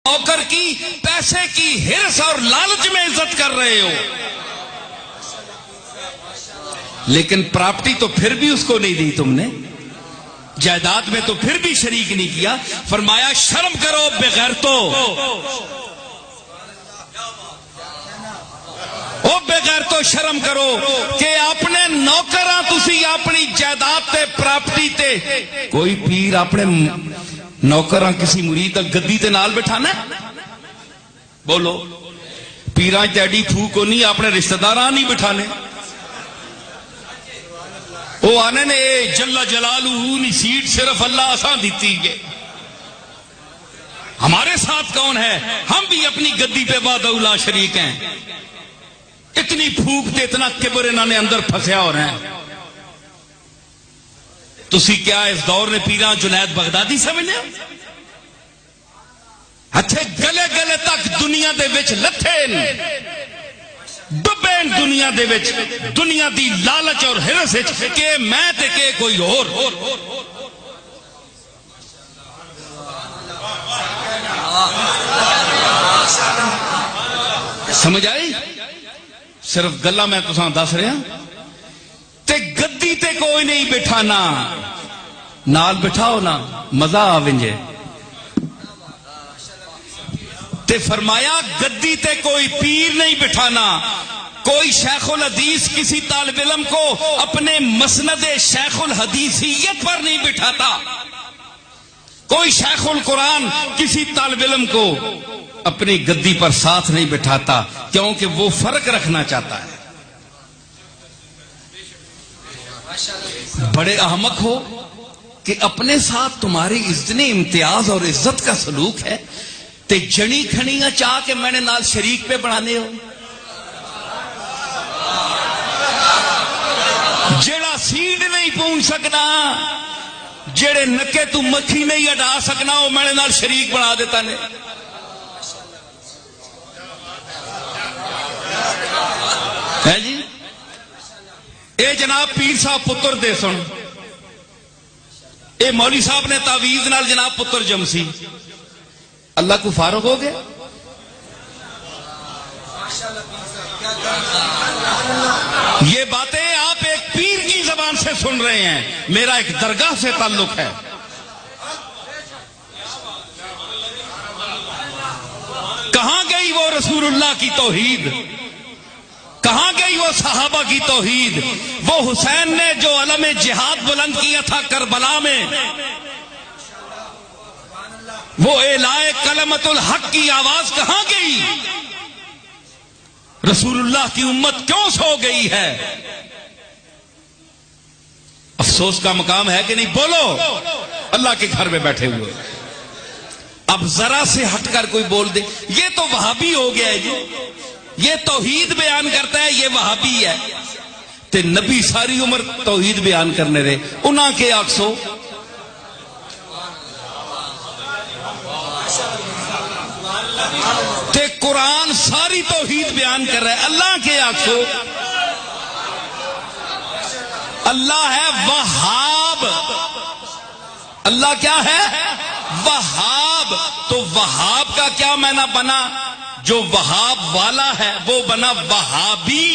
نوکر کی پیسے کی ہرس اور لالچ میں عزت کر رہے ہو، لیکن پراپرٹی تو پھر بھی اس کو نہیں دی تم نے، جائیداد میں تو پھر بھی شریک نہیں کیا. فرمایا شرم کرو بغیرتو، او بغیرتو شرم کرو کہ اپنے نوکراں تسی اپنی جائیداد تے پراپرٹی تے. کوئی پیر اپنے نوکراں کسی مرید گدی تے نال بٹھانا ہے؟ بولو، پیراں تے ایڈی پھوک نہیں اپنے رشتہ داراں نہیں بٹھانے. وہ آنے نے جل جلالہ نی سیٹ صرف اللہ آسان دیتی ہے، ہمارے ساتھ کون ہے؟ ہم بھی اپنی گدی پہ وحدہ لا شریک ہیں. اتنی پھوک تے اتنا کبر انہوں نے اندر پھنسیا ہو رہے ہیں. تسی کیا اس دور نے پیراں جنید بغدادی سمجھنے؟ اچھے گلے گلے تک دنیا دے وچ لتھے ڈبے دنیا دے وچ، دنیا دی لالچ اور ہرس وچ کہ میں تے کہ کوئی اور. سمجھ آئی؟ صرف گلا میں تساں دس رہا تے گدی تے کوئی نہیں بٹھانا، نال بٹھاؤ نا مزہ آوینجے. تے فرمایا گدی تے کوئی پیر نہیں بٹھانا. کوئی شیخ الحدیث کسی طالب علم کو اپنے مسند شیخ الحدیثیت پر نہیں بٹھاتا. کوئی شیخ القرآن کسی طالب علم کو اپنی گدی پر ساتھ نہیں بٹھاتا، کیونکہ وہ فرق رکھنا چاہتا ہے. بڑے احمق ہو کہ اپنے ساتھ تمہاری اتنی امتیاز اور عزت کا سلوک ہے تے جنی کھنیاں چاہ کے میں نے نال شریک پہ بڑھانے ہو. جیڑا سیڈ نہیں پونچ سکنا، جیڑے نکے تو مکھی نہیں اڈا سکنا، وہ میں نے نال شریک بنا دیتا نے. ہے جی اے جناب پیر صاحب پتر دے سن، اے مولوی صاحب نے تعویذ نال جناب پتر جمسی، اللہ کو فارغ ہو گیا. یہ باتیں آپ ایک پیر کی زبان سے سن رہے ہیں، میرا ایک درگاہ سے تعلق ہے. کہاں گئی وہ رسول اللہ کی توحید؟ کہاں گئی وہ صحابہ کی توحید؟ وہ حسین نے جو علم جہاد بلند کیا تھا کربلا میں، وہ اعلائے کلمت الحق کی آواز کہاں گئی؟ رسول اللہ کی امت کیوں سو گئی ہے؟ افسوس کا مقام ہے کہ نہیں؟ بولو، اللہ کے گھر میں بیٹھے ہوئے. اب ذرا سے ہٹ کر کوئی بول دے یہ تو وہابی ہو گیا ہے جی، یہ توحید بیان کرتا ہے، یہ وہابی ہے. تے نبی ساری عمر توحید بیان کرنے رہے، انہاں کے آکسو تے قرآن ساری توحید بیان کر رہا ہے، اللہ کے آکسو. اللہ ہے وہاب، اللہ کیا ہے؟ وہاب. تو وہاب کا کیا معنی بنا؟ جو وہاب والا ہے وہ بنا وہابی.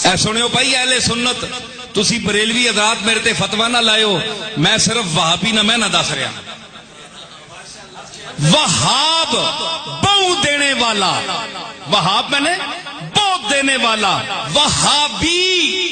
اے سنو بھائی اہل سنت، تسی بریلوی حضرات میرے تے فتویٰ نہ لائیو، میں صرف وہابی نہ میں نہ دس رہا. وہاب بہو دینے والا، وہاب میں نے بہت دینے والا، وہابی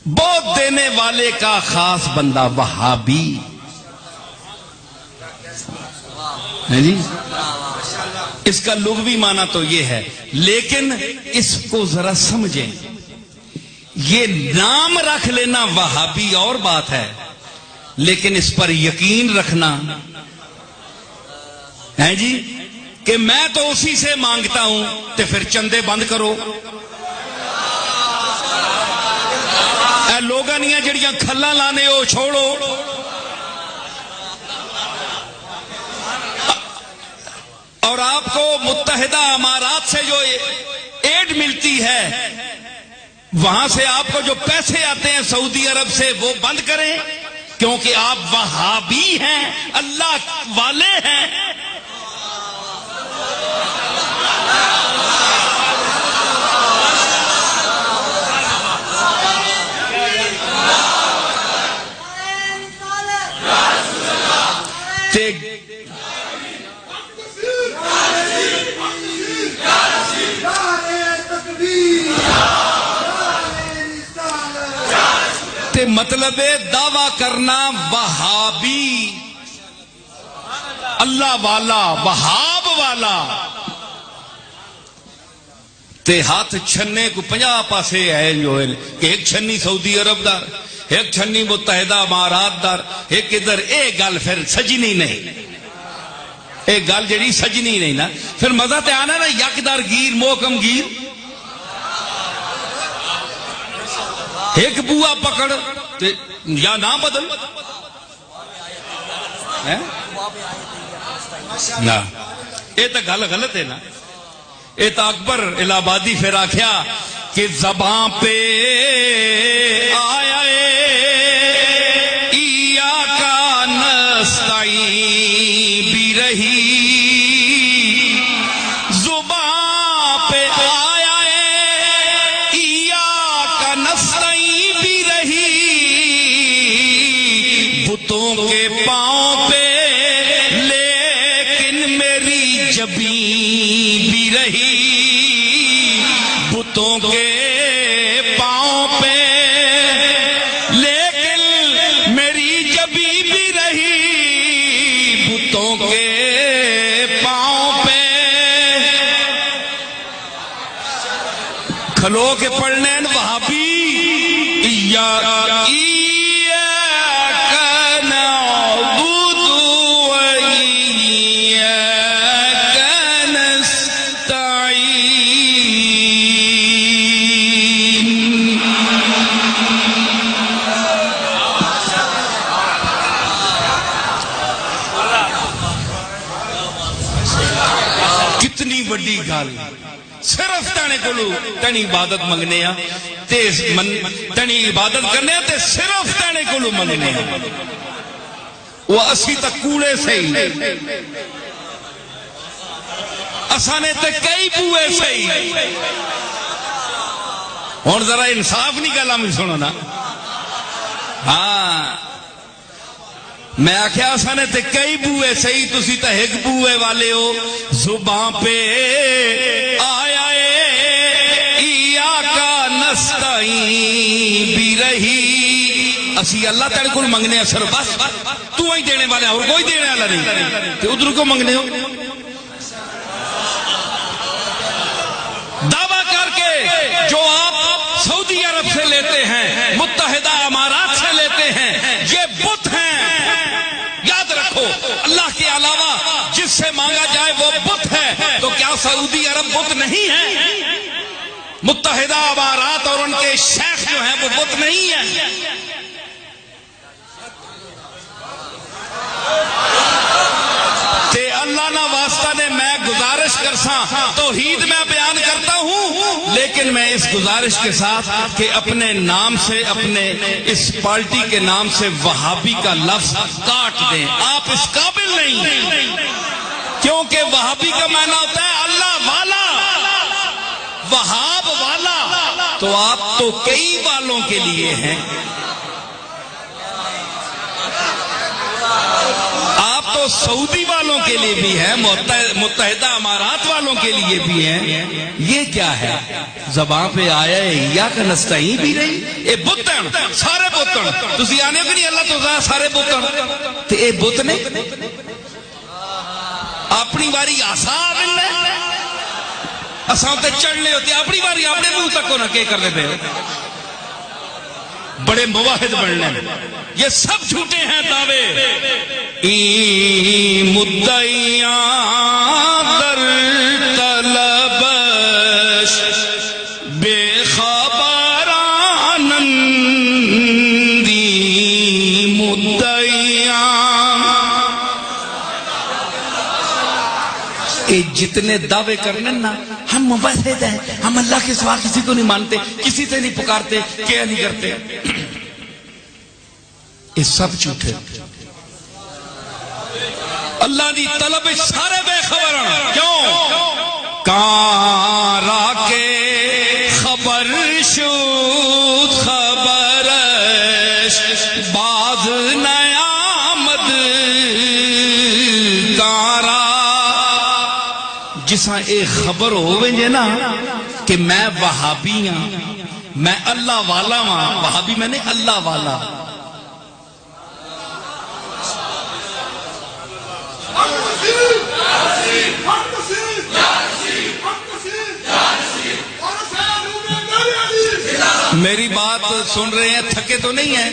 بہت دینے والے کا خاص بندہ وہابی ہے جی. اس کا لغوی معنی تو یہ ہے، لیکن اس کو ذرا سمجھیں. یہ نام رکھ لینا وہابی اور بات ہے، لیکن اس پر یقین رکھنا ہے جی کہ میں تو اسی سے مانگتا ہوں، تو پھر چندے بند کرو. اے لوگاں نہیں جڑیاں کھلا لانے ہو چھوڑو. اور آپ کو متحدہ امارات سے جو ایڈ ملتی ہے، وہاں سے آپ کو جو پیسے آتے ہیں سعودی عرب سے، وہ بند کریں. کیونکہ آپ وہابی ہیں، اللہ والے ہیں. مطلب دعویٰ کرنا وہابی، اللہ والا، وہاب والا تے ہاتھ چھنے کو 50 پاسے ہے جو ہے کہ ایک چھنی سعودی عرب دار، ایک چھنی متحدہ امارات دار، ایک ادھر. ایک گل پھر سجنی نہیں، ایک گل جڑی سجنی نہیں نا، پھر مزہ تے آنا نا. یکدار گیر موکم گیر، ایک بوا پکڑ یا نہ بدل نا. یہ تو گل غلط ہے نا. یہ تو اکبر الہ آبادی پھر آخیا کہ زباں پہ آیا ایاکا نستعین بھی رہی، زباں پہ آیا ایاکا نستعین بھی رہی، بتوں کے پاؤں پہ لیکن میری جبین بھی رہی، بتوں کے پاؤں پہ لیکن میری جبین بھی رہی، بتوں کے پاؤں پہ. کھلو کے پڑھنے وہابی بڑی گل. صرف تانے کو تنی عبادت منگنے تنی عبادت کرنے تے صرف تانے کو منگنے وہ اسی تک کوڑے سے ہی اسانے تے کئی بوئے سے ہی. ہوں ذرا انصاف نہیں گلا میں سنو نا. ہاں میں آخیا اسانے تے کئی بوئے صحیح، تسی تے ایک بوئے والے ہو. زباں پہ آیا ایاکا نستعین بھی رہی. اسی اللہ تعالی کو منگنے اثر بس تو ہی دینے والے اور کوئی دینے والا نہیں. تو ادھر کو منگنے ہو دعویٰ کر کے جو آپ سعودی عرب سے لیتے ہیں، متحدہ امارات سے لیتے ہیں، یہ بت ہیں. یاد رکھو اللہ کے علاوہ جس سے مانگا جائے وہ بت ہے. تو کیا سعودی عرب بت نہیں ہے؟ متحدہ امارات اور ان کے شیخ جو ہیں وہ بت نہیں ہیں؟ تے اللہ نہ واسطہ نے میں گزارش کرساں توحید میں بیان کرتا ہوں، لیکن میں اس گزارش کے ساتھ کہ اپنے نام سے، اپنے اس پارٹی کے نام سے وہابی کا لفظ کاٹ دیں. آپ اس قابل نہیں، کیونکہ وہابی کا معنی ہوتا ہے اللہ والا، وہاب والا. تو آپ تو کئی والوں کے لیے ہیں، آپ تو سعودی والوں کے لیے بھی ہیں، متحدہ امارات والوں کے لیے بھی ہیں. یہ کیا ہے؟ زبان پہ آیا ایاکا نستعین بھی رہی. اے بتن سارے بتن تسی آنے کہ نہیں اللہ تو سارے بتن تے اے بت نے اپنی باری آسا ملنا اساں تے چڑھنے ہوتے، اپنی باری اپنے منہ تک کو نہ کہ کر لیتے بڑے مواحد بننے. یہ سب جھوٹے ہیں دعوے. مدعیاں در طلبش بے خبرانندی، مدعیاں جتنے دعوے کرنے نا ہم موحد ہیں، ہم اللہ کے سوا کسی کو نہیں مانتے، کسی سے نہیں پکارتے، کیا نہیں کرتے. یہ سب جھوٹے اللہ دی طلب سارے بے خبر ہیں کیوں کارا کے خبر شود خبرش باز نیامد کارا جساں اے خبر ہوئے جے نا کہ میں وہابی ہاں میں اللہ والا ہاں وہابی میں نے اللہ والا میری بات سن رہے ہیں تھکے تو نہیں ہیں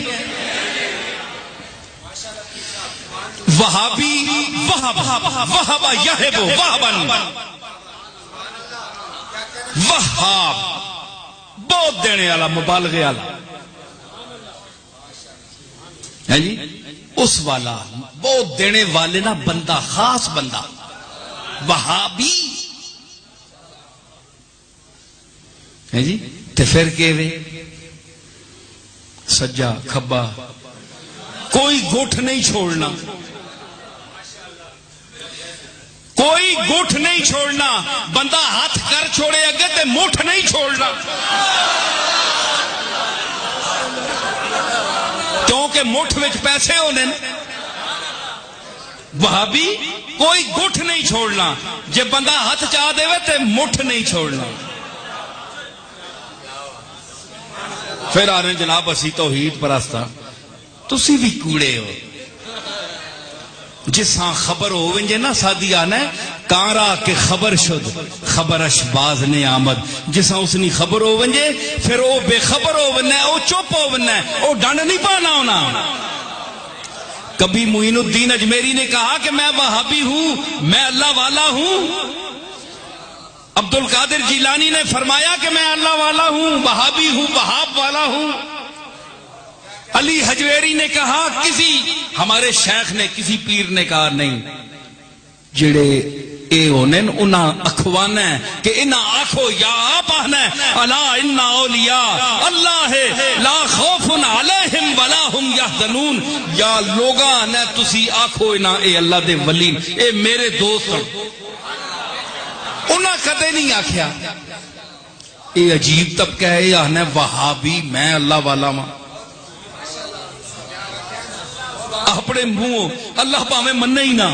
وہابی وہاب یہب وہبن وہاب بہت دینے والا مبالغے والا ہے جی اس والا بہت دینے والے نا بندہ خاص بندہ وہابی ہے جی تے پھر کہوے سجا کھبا کوئی گٹھ نہیں چھوڑنا کوئی گٹھ نہیں چھوڑنا بندہ ہاتھ کر چھوڑے اگے تے مٹھ نہیں چھوڑنا کیونکہ مٹھ وچ پیسے ہونے وہابی کوئی گٹھ نہیں چھوڑنا جے بندہ ہاتھ چاہ دے تے مٹھ نہیں چھوڑنا پھر آ رہے جناب اسی توحید پرستہ تسی بھی کوڑے ہو جساں خبر ہوئیں جے نا سادی آنا ہے کارا کے خبر شد خبرش باز نے آمد جساں اس نے خبر ہوئیں جے پھر او بے خبر ہوئیں او چپ ہوئیں او ڈنڈ نہیں پانا ہونا کبھی معین الدین اجمیری نے کہا کہ میں وہابی ہوں میں اللہ والا ہوں عبد القادر جیلانی نے فرمایا کہ میں اللہ والا ہوں وہابی ہوں وہاب والا ہوں علی حجویری نے کہا کسی ہمارے شیخ نے کسی پیر نے کہا نہیں جڑے اے ہونے انہاں اخوانا ہے کہ انہاں آنکھو یا آپ آنا ہے الا ان اولیاء اللہ ہے لا خوف علیہم ولا ہم یحزنون یا لوگاں نے تسی آنکھو انہاں اے اللہ دے ولی اے میرے دوست ہیں انہاں کدے نہیں آکھیا اے عجیب طبقہ ہے یہ آنا وہابی میں اللہ والا ماں اپنے منہ اللہ پاویں مننے ہی نہ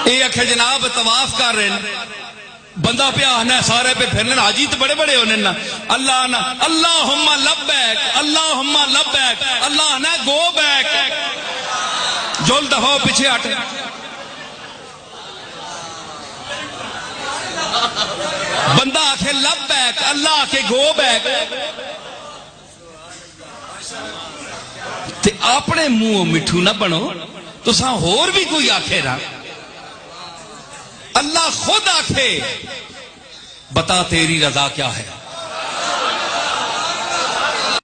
یہ اکھے جناب طواف کر رہے ہیں بندہ پہ آنا سارے پہ پھرنے حاجی تو بڑے بڑے ہونے نا اللہ نا اللہم لبیک اللہم لبیک اللہ نا گو بیک جول دفعہ پیچھے ہٹ بندہ آکھے لبیک اللہ آکھے گو بیک تے اپنے منہ مٹھو نہ بنو تو ساں ہور بھی کوئی آکھے رہا اللہ خود آکھے بتا تیری رضا کیا ہے